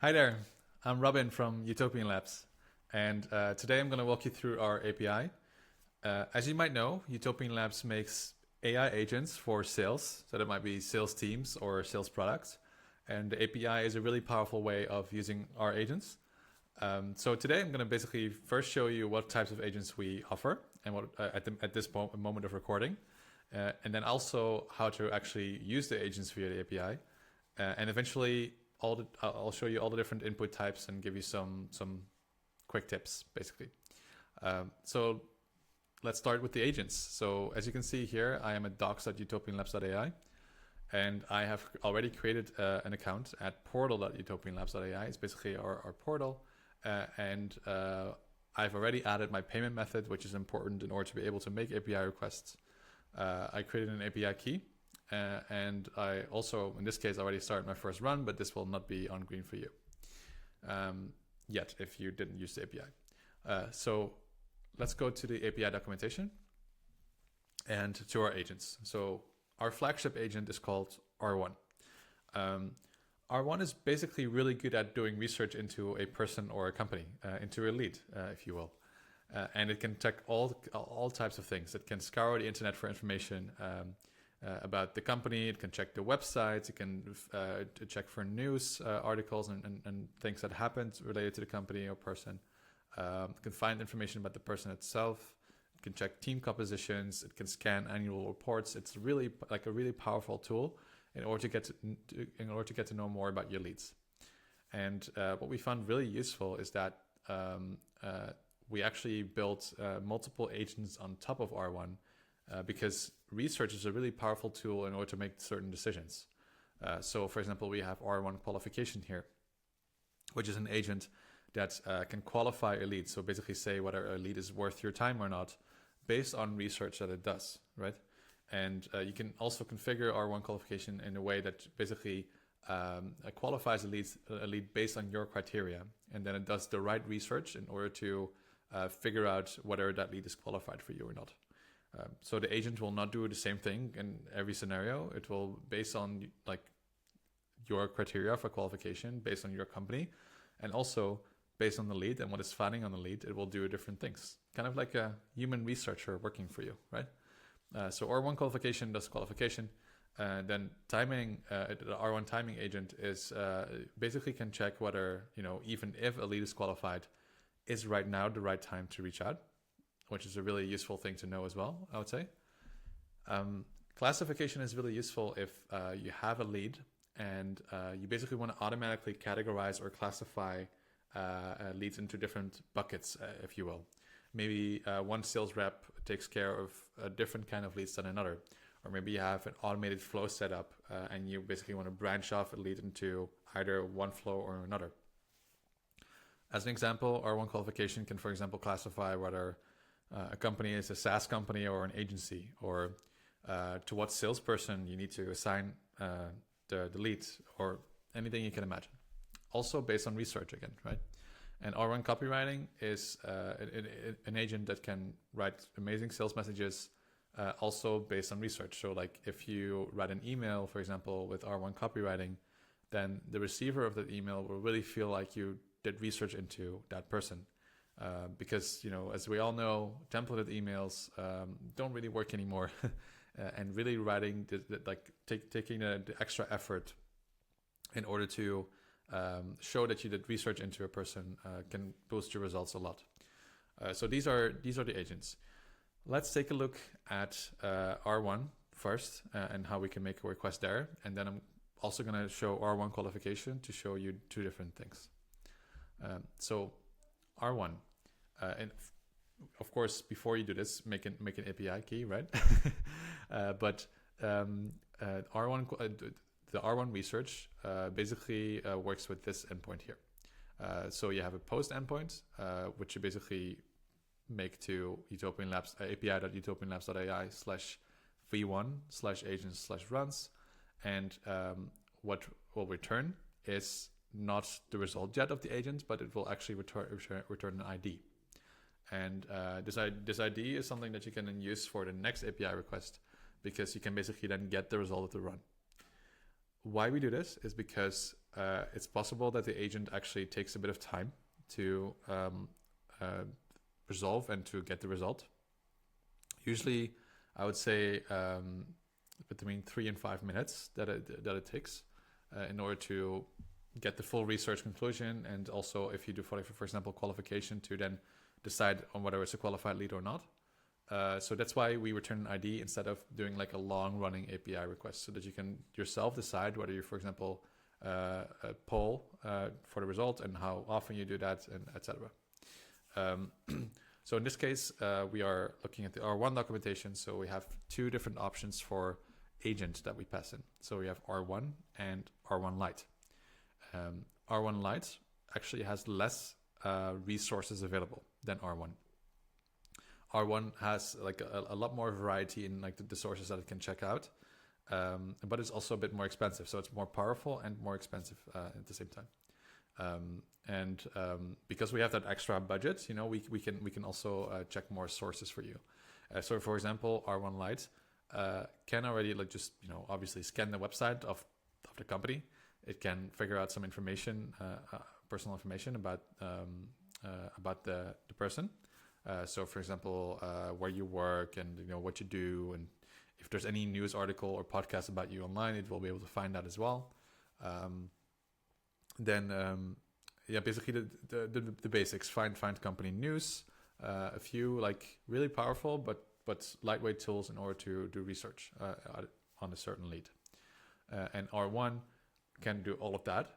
Hi there, I'm Robin from Utopian Labs, and today I'm going to walk you through our API. As you might know, Utopian Labs makes AI agents for sales, so that might be sales teams or sales products, and the API is a really powerful way of using our agents. So today I'm going to basically first show you what types of agents we offer and what at this moment of recording, and then also how to actually use the agents via the API, and eventually I'll show you all the different input types and give you some quick tips, basically. So let's start with the agents. So as you can see here, I am at docs.utopianlabs.ai, and I have already created an account at portal.utopianlabs.ai. It's basically our portal, and I've already added my payment method, which is important in order to be able to make API requests. I created an API key. And I also, in this case, already started my first run, but this will not be on green for you yet if you didn't use the API. So let's go to the API documentation and to our agents. So our flagship agent is called R1. R1 is basically really good at doing research into a person or a company, into a lead, if you will. And it can check all types of things. It can scour the internet for information about the company. It can check the websites. It can check for news articles and things that happened related to the company or person. It can find information about the person itself. It can check team compositions. It can scan annual reports. It's really like a really powerful tool in order to get to know more about your leads. And what we found really useful is that we actually built multiple agents on top of R1. Because research is a really powerful tool in order to make certain decisions. So, for example, we have R1 Qualification here, which is an agent that can qualify a lead. So basically say whether a lead is worth your time or not based on research that it does, right? And you can also configure R1 Qualification in a way that basically qualifies a lead based on your criteria. And then it does the right research in order to figure out whether that lead is qualified for you or not. So the agent will not do the same thing in every scenario. It will, based on like your criteria for qualification, based on your company, and also based on the lead and what is finding on the lead, it will do different things. Kind of like a human researcher working for you, right? So R1 Qualification does qualification. Then timing, the R1 timing agent is basically can check whether, even if a lead is qualified, is right now the right time to reach out, which is a really useful thing to know as well, I would say. Classification is really useful if you have a lead and you basically want to automatically categorize or classify leads into different buckets, if you will. Maybe one sales rep takes care of a different kind of leads than another. Or maybe you have an automated flow set up and you basically want to branch off a lead into either one flow or another. As an example, R1 Qualification can, for example, classify whether a company is a SaaS company or an agency, or to what salesperson you need to assign the leads, or anything you can imagine. Also based on research again, right? And R1 Copywriting is an agent that can write amazing sales messages, also based on research. So like if you write an email, for example, with R1 Copywriting, then the receiver of that email will really feel like you did research into that person. Because, as we all know, templated emails don't really work anymore. And really writing, taking the extra effort in order to show that you did research into a person can boost your results a lot. So these are the agents. Let's take a look at R1 first and how we can make a request there. And then I'm also going to show R1 Qualification to show you two different things. So R1. And of course, before you do this, make an API key, right? But R1, the R1 research basically works with this endpoint here. So you have a post endpoint, which you basically make to Utopian Labs API.utopianlabs.ai/v1/agents/runs, and what will return is not the result yet of the agent, but it will actually return an ID. And this ID is something that you can then use for the next API request, because you can basically then get the result of the run. Why we do this is because it's possible that the agent actually takes a bit of time to resolve and to get the result. Usually, I would say between 3 and 5 minutes that it takes in order to get the full research conclusion, and also if you do, for example, qualification, to then decide on whether it's a qualified lead or not. So that's why we return an ID instead of doing like a long-running API request, so that you can yourself decide whether you, for example, poll for the result and how often you do that, and etc. So in this case, we are looking at the R1 documentation. So we have 2 different options for agent that we pass in. So we have R1 and R1 Lite. R1 Lite actually has less resources available than R1. R1 has like a lot more variety in like the sources that it can check out, but it's also a bit more expensive. So it's more powerful and more expensive at the same time. Because we have that extra budget, we can also check more sources for you. So for example, R1 Lite can already like just obviously scan the website of the company. It can figure out some information, personal information about the person. So for example, where you work and what you do, and if there's any news article or podcast about you online, it will be able to find that as well. Basically the basics: find company news, a few like really powerful but lightweight tools in order to do research on a certain lead. And R1 can do all of that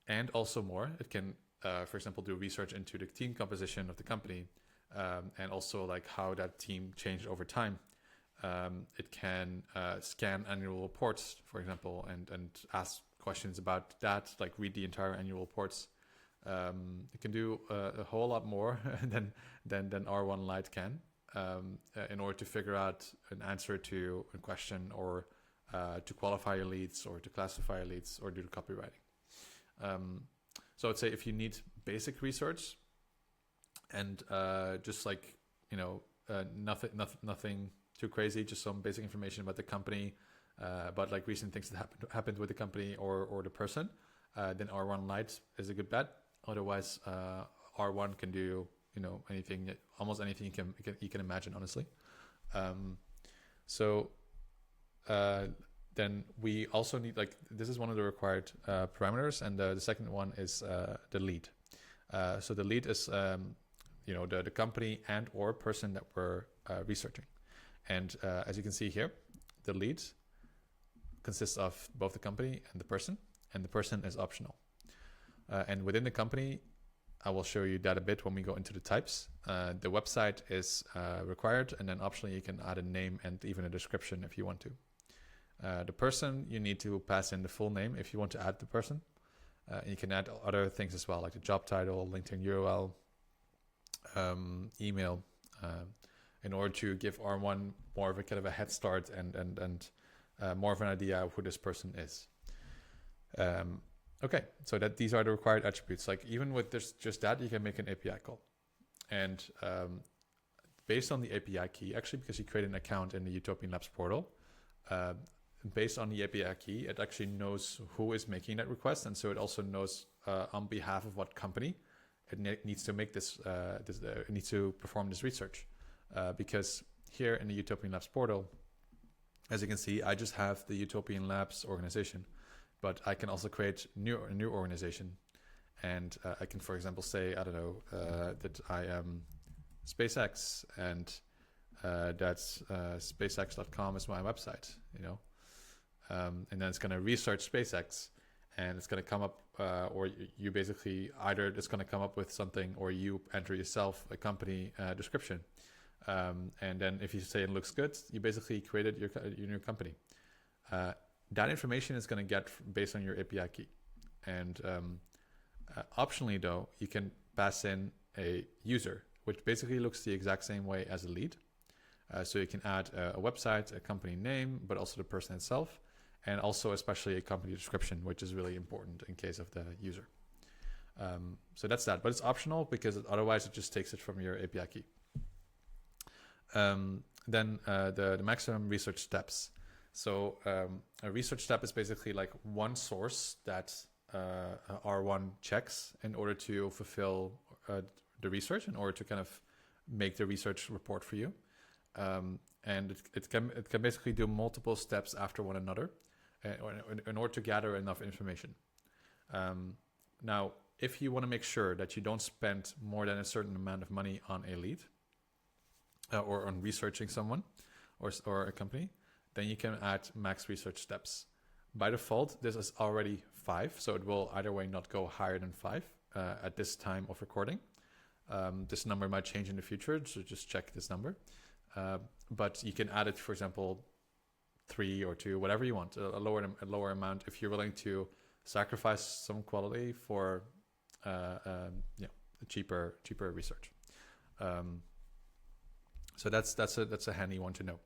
and also more. It can, for example, do research into the team composition of the company, and also like how that team changed over time. It can scan annual reports, for example, and ask questions about that, like read the entire annual reports. It can do a whole lot more than R1 Lite can, in order to figure out an answer to a question, or to qualify your leads, or to classify your leads, or do the copywriting. So I'd say if you need basic research and just like nothing too crazy, just some basic information about the company, about like recent things that happened with the company or the person, then R1 Lite is a good bet. Otherwise, R1 can do anything, almost anything you can imagine, honestly. Then we also need, like, this is one of the required parameters, and the second one is the lead. So the lead is the company and or person that we're researching. And as you can see here, the lead consists of both the company and the person is optional. And within the company, I will show you that a bit when we go into the types. The website is required, and then optionally you can add a name and even a description if you want to. The person, you need to pass in the full name if you want to add the person. You can add other things as well, like the job title, LinkedIn URL, email, in order to give R1 more of a kind of a head start and more of an idea of who this person is. Okay, so that these are the required attributes. Like even with this, just that, you can make an API call. And based on the API key, actually, because you create an account in the Utopian Labs portal, based on the API key, it actually knows who is making that request. And so it also knows on behalf of what company it needs to make this, it needs to perform this research. Because here in the Utopian Labs portal, as you can see, I just have the Utopian Labs organization, but I can also create a new organization. And I can, for example, say, I don't know, that I am SpaceX, and that's SpaceX.com is my website, and then it's going to research SpaceX, and it's going to come up, or you basically, either it's going to come up with something, or you enter yourself a company description. And then if you say it looks good, you basically created your new company. That information is going to get based on your API key. And optionally, though, you can pass in a user, which basically looks the exact same way as a lead. So you can add a website, a company name, but also the person itself, and also especially a company description, which is really important in case of the user. So that's that, but it's optional because otherwise it just takes it from your API key. Then the maximum research steps. So a research step is basically like one source that R1 checks in order to fulfill the research, in order to kind of make the research report for you. And it can basically do multiple steps after one another in order to gather enough information. Now, if you want to make sure that you don't spend more than a certain amount of money on a lead or on researching someone or a company, then you can add max research steps. By default, this is already 5, so it will either way not go higher than 5 at this time of recording. This number might change in the future, so just check this number. But you can add it, for example, 3 or 2, whatever you want, a lower amount if you're willing to sacrifice some quality for cheaper research. So that's a handy one to know.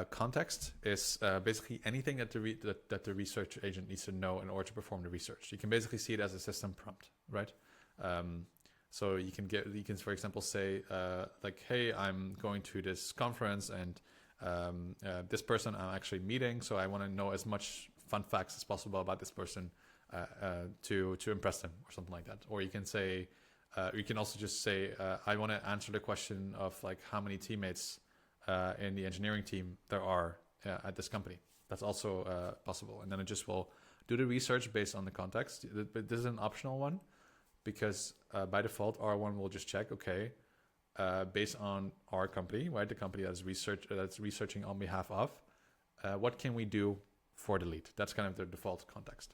Context is basically anything that the research agent needs to know in order to perform the research. You can basically see it as a system prompt, right? So you can for example say like, hey, I'm going to this conference and this person I'm actually meeting, so I want to know as much fun facts as possible about this person to impress them, or something like that. Or you can say, you can also just say, I want to answer the question of like how many teammates in the engineering team there are at this company. That's also possible. And then it just will do the research based on the context. But this is an optional one because by default, R1 will just check, okay, based on our company, right? The company that's researching on behalf of, what can we do for the lead? That's kind of the default context.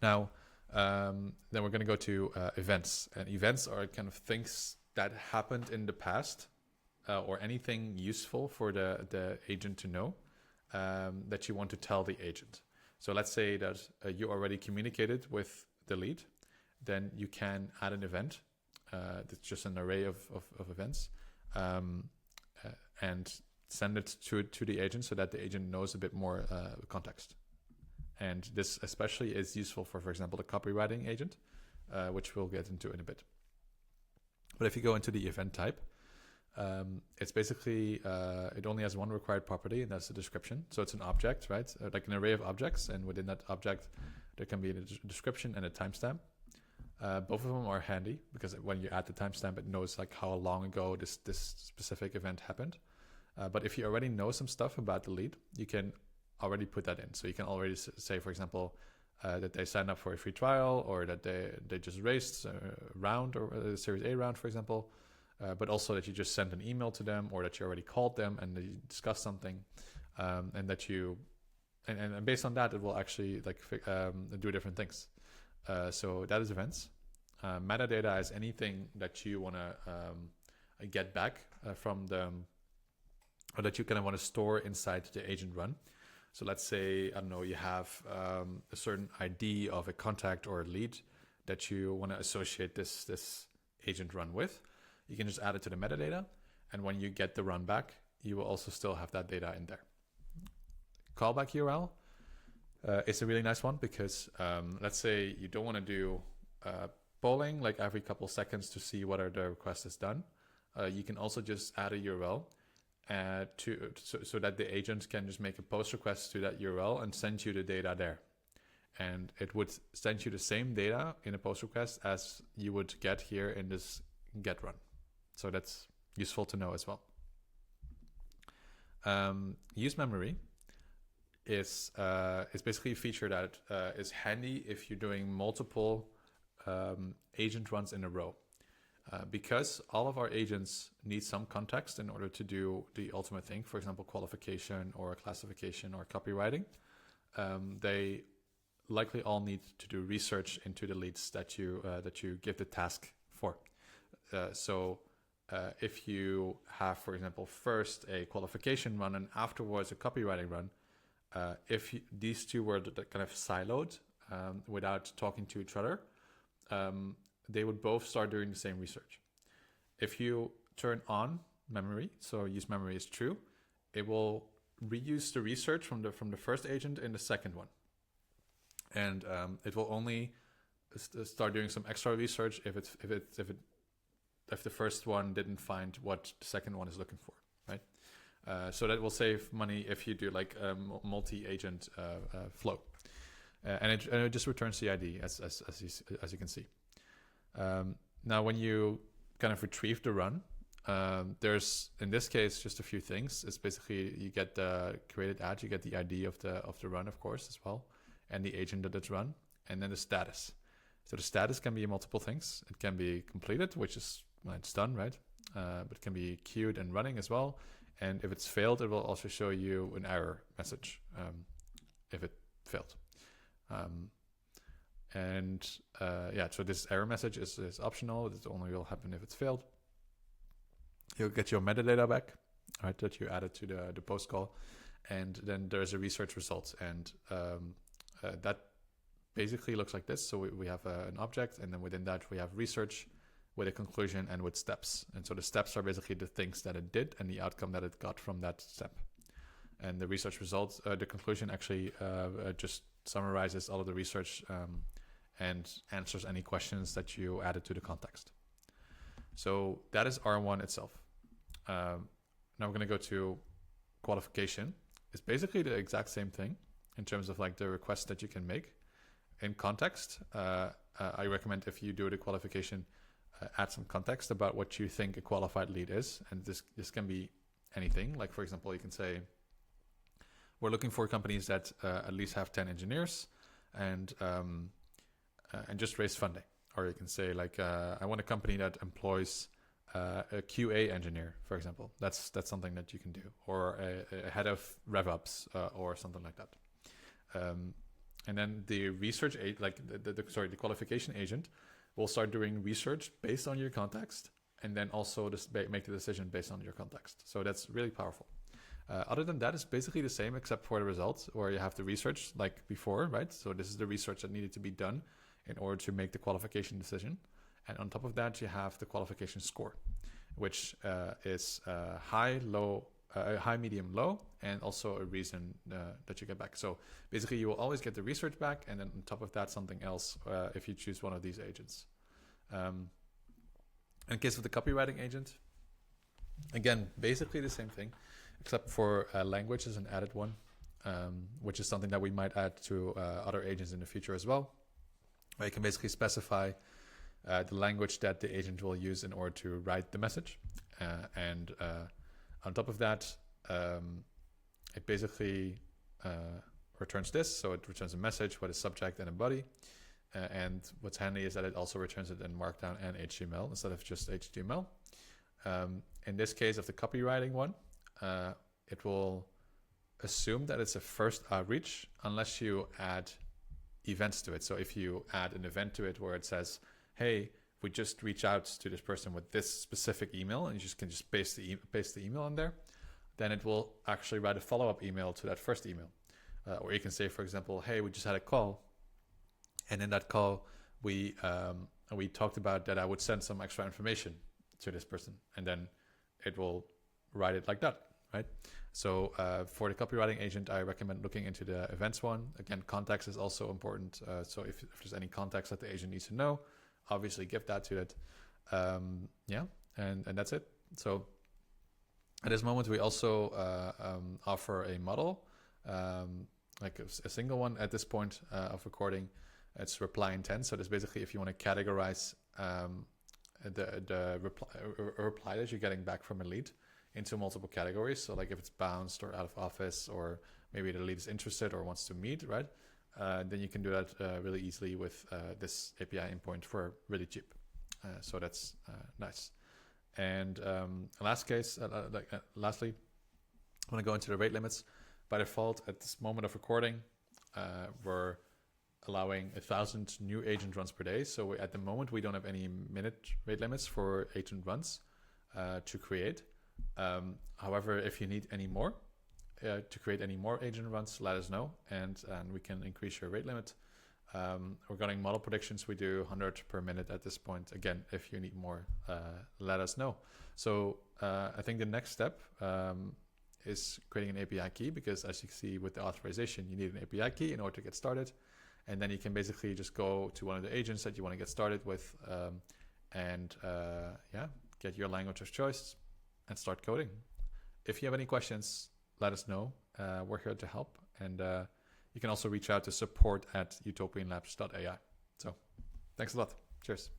Now, then we're going to go to events. And events are kind of things that happened in the past or anything useful for the agent to know that you want to tell the agent. So let's say that you already communicated with the lead, then you can add an event. It's just an array of events and send it to the agent so that the agent knows a bit more context. And this especially is useful for example, the copywriting agent, which we'll get into in a bit. But if you go into the event type, it's basically, it only has one required property, and that's the description. So it's an object, right? Like an array of objects, and within that object, there can be a description and a timestamp. Both of them are handy because when you add the timestamp, it knows like how long ago this specific event happened. But if you already know some stuff about the lead, you can already put that in. So you can already say, for example, that they signed up for a free trial, or that they just raised a round, or a Series A round, for example. But also that you just sent an email to them, or that you already called them and you discussed something, and that you, and based on that, it will actually like do different things. So that is events. Metadata is anything that you want to get back from or that you kind of want to store inside the agent run. So let's say, I don't know, you have a certain ID of a contact or a lead that you want to associate this agent run with. You can just add it to the metadata, and when you get the run back, you will also still have that data in there. Callback URL is a really nice one because let's say you don't want to do polling like every couple seconds to see whether the request is done. You can also just add a URL so that the agent can just make a post request to that URL and send you the data there. And it would send you the same data in a post request as you would get here in this get run. So that's useful to know as well. Use memory is basically a feature that is handy if you're doing multiple agent runs in a row. Because all of our agents need some context in order to do the ultimate thing, for example, qualification or classification or copywriting, they likely all need to do research into the leads that you give the task for. So if you have, for example, first a qualification run and afterwards a copywriting run, if these two were kind of siloed without talking to each other, they would both start doing the same research. If you turn on memory, so use memory is true, it will reuse the research from the first agent in the second one. And it will only start doing some extra research if the first one didn't find what the second one is looking for, right? So that will save money if you do like a multi-agent flow. and it just returns the ID as you can see. Now, when you kind of retrieve the run, there's, in this case, just a few things. It's basically you get the created ad, you get the ID of the run, of course, as well, and the agent that it's run, and then the status. So the status can be multiple things. It can be completed, which is when it's done, right? But it can be queued and running as well. And if it's failed, it will also show you an error message if it failed. So this error message is optional. It only will happen if it's failed. You'll get your metadata back, right, that you added to the post call. And then there's a research result. And that basically looks like this. So we have an object, and then within that we have research with a conclusion and with steps. And so the steps are basically the things that it did and the outcome that it got from that step. And the research results, the conclusion actually just summarizes all of the research and answers any questions that you added to the context. So that is R1 itself. Now we're going to go to qualification. It's basically the exact same thing in terms of like the requests that you can make. In context, I recommend if you do the qualification, add some context about what you think a qualified lead is. And this can be anything. Like, for example, you can say, we're looking for companies that at least have 10 engineers and just raise funding. Or you can say, like, I want a company that employs a QA engineer, for example. That's something that you can do. Or a head of RevOps or something like that. And then the research, the qualification agent will start doing research based on your context, and then also make the decision based on your context. So that's really powerful. Other than that, it's basically the same except for the results, where you have the research like before, right? So this is the research that needed to be done in order to make the qualification decision. And on top of that, you have the qualification score, which is high, medium, low, and also a reason that you get back. So basically, you will always get the research back, and then on top of that, something else if you choose one of these agents. In case of the copywriting agent, again, basically the same thing, except for language is an added one, which is something that we might add to other agents in the future as well, where you can basically specify the language that the agent will use in order to write the message. And on top of that, it basically returns this. So it returns a message with a subject and a body. And what's handy is that it also returns it in Markdown and HTML instead of just HTML. In this case of the copywriting one, it will assume that it's a first outreach unless you add events to it. So if you add an event to it where it says, hey, we just reach out to this person with this specific email, and you just can paste the email in there, then it will actually write a follow-up email to that first email. Or you can say, for example, hey, we just had a call, and in that call, we talked about that I would send some extra information to this person, and then it will write it like that, right? So for the copywriting agent, I recommend looking into the events one. Again, context is also important. So if there's any context that the agent needs to know, obviously give that to it. And that's it. So at this moment, we also offer a model, like a single one at this point of recording. It's reply intent. So that's basically if you want to categorize the reply that you're getting back from a lead into multiple categories. So like if it's bounced or out of office, or maybe the lead is interested or wants to meet, right? Then you can do that really easily with this API endpoint for really cheap. So that's nice. And lastly, I'm going to go into the rate limits. By default, at this moment of recording, we're allowing 1,000 new agent runs per day. So at the moment, we don't have any minute rate limits for agent runs to create. However, if you need any more, to create any more agent runs, let us know, and we can increase your rate limit. Regarding model predictions, we do 100 per minute at this point. Again, if you need more, let us know. So I think the next step is creating an API key, because as you see with the authorization, you need an API key in order to get started. And then you can basically just go to one of the agents that you want to get started with get your language of choice and start coding. If you have any questions, let us know. We're here to help. And you can also reach out to support@utopianlabs.ai. So thanks a lot. Cheers.